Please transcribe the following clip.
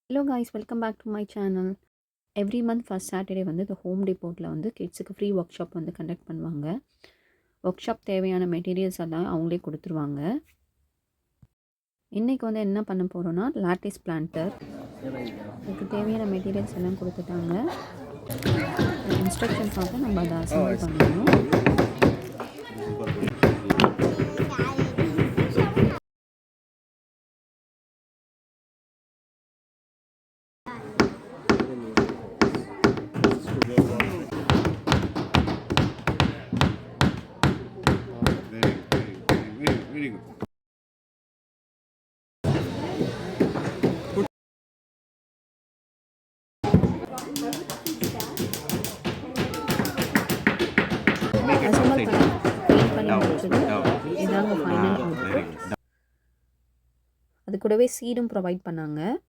Hello guys, welcome back to my channel. Every month first Saturday வந்து இந்த home டிபோர்ட்டில் வந்து கிட்ஸுக்கு ஃப்ரீ ஒர்க் ஷாப் வந்து கண்டக்ட் பண்ணுவாங்க. ஒர்க் ஷாப் தேவையான மெட்டீரியல்ஸ் எல்லாம் அவங்களே கொடுத்துருவாங்க. இன்றைக்கி வந்து என்ன பண்ண போகிறோன்னா லாட்டிஸ் பிளான்டர். அதுக்கு தேவையான மெட்டீரியல்ஸ் எல்லாம் கொடுத்துட்டாங்க. இன்ஸ்ட்ரக்ஷன் பார்த்து நம்ம அதை அசம்பிள் பண்ணணும். Very good. அசம்பிள் பண்ணி முடிச்சது இதாங்க ஃபைனல் அவுட்புட். அது கூடவே சீடும் ப்ரொவைட் பண்ணாங்க.